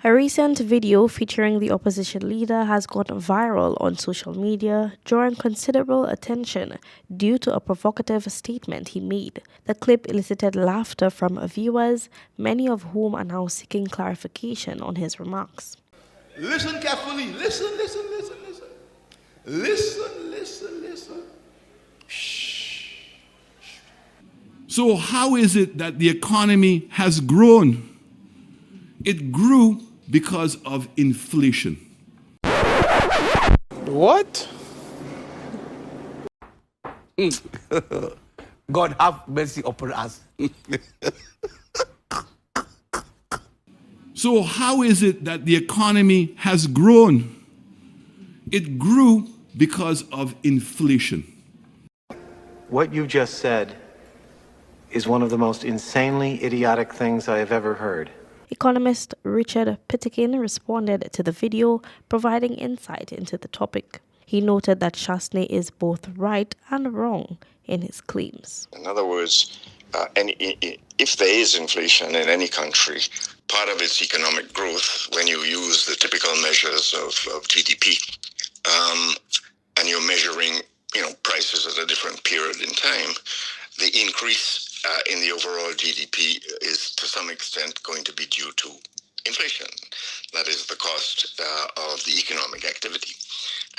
A recent video featuring the opposition leader has gone viral on social media, drawing considerable attention due to a provocative statement he made. The clip elicited laughter from viewers, many of whom are now seeking clarification on his remarks. Listen carefully. Listen. Listen. Shh. So how is it that the economy has grown? It grew because of inflation. What? God have mercy upon us. So how is it that the economy has grown? It grew because of inflation. What you just said is one of the most insanely idiotic things I have ever heard. Economist Richard Pittikin responded to the video, providing insight into the topic. He noted that Chasney is both right and wrong in his claims. In other words, if there is inflation in any country, part of its economic growth, when you use the typical measures of GDP, and you're measuring, prices at a different period in time, the increase in the overall GDP is to some extent going to be due to inflation. That is the cost of the economic activity.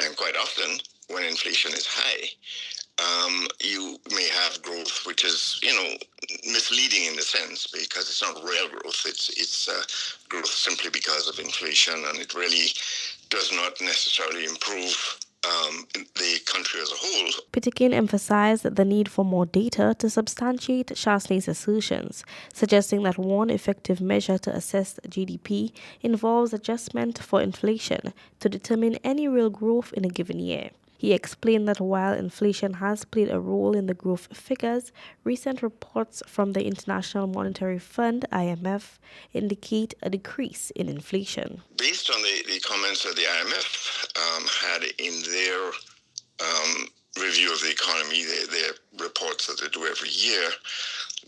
And quite often, when inflation is high, you may have growth which is, misleading in a sense, because it's not real growth. It's growth simply because of inflation, and it really does not necessarily improve the country as a whole. Pittikin emphasized the need for more data to substantiate Chasney's assertions, suggesting that one effective measure to assess GDP involves adjustment for inflation to determine any real growth in a given year. He explained that while inflation has played a role in the growth figures, recent reports from the International Monetary Fund, IMF, indicate a decrease in inflation. Based on the comments that the IMF had in their review of the economy, their reports that they do every year,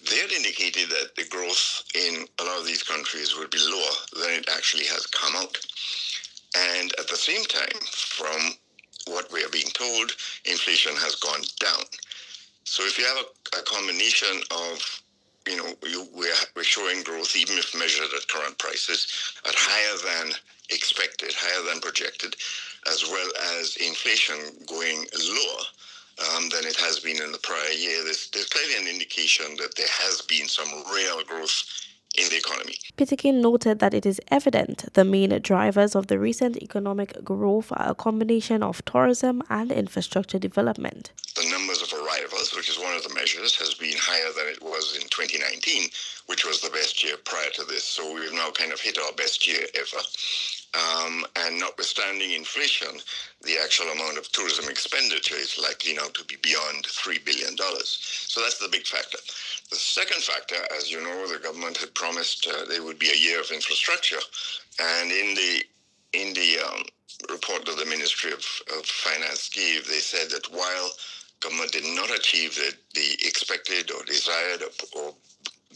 they had indicated that the growth in a lot of these countries would be lower than it actually has come out. And at the same time, from what we are being told, inflation has gone down. So if you have a combination of, we're showing growth, even if measured at current prices, at higher than expected, higher than projected, as well as inflation going lower than it has been in the prior year, there's clearly an indication that there has been some real growth in the economy. Pittikin noted that it is evident the main drivers of the recent economic growth are a combination of tourism and infrastructure development. The numbers of arrivals, which is one of the measures, has been higher than it was in 2019, which was the best year prior to this. So we've now kind of hit our best year ever. And notwithstanding inflation, the actual amount of tourism expenditure is likely now to be beyond $3 billion. So that's the big factor. The second factor, as you know, the government had promised there would be a year of infrastructure. And in the report that the Ministry of Finance gave, they said that while government did not achieve the expected or desired or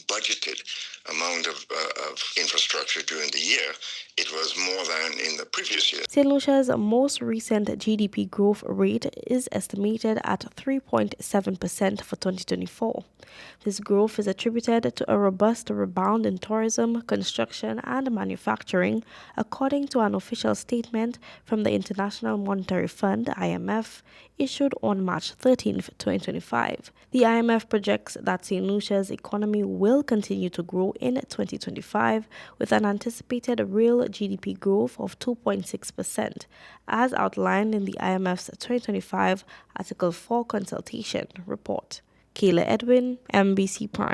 budgeted amount of infrastructure during the year, it was more than in the previous year. St. Lucia's most recent GDP growth rate is estimated at 3.7% for 2024. This growth is attributed to a robust rebound in tourism, construction, and manufacturing, according to an official statement from the International Monetary Fund, IMF, issued on March 13, 2025. The IMF projects that St. Lucia's economy will continue to grow in 2025, with an anticipated real GDP growth of 2.6%, as outlined in the IMF's 2025 Article 4 consultation report. Kayla Edwin, MBC Prime.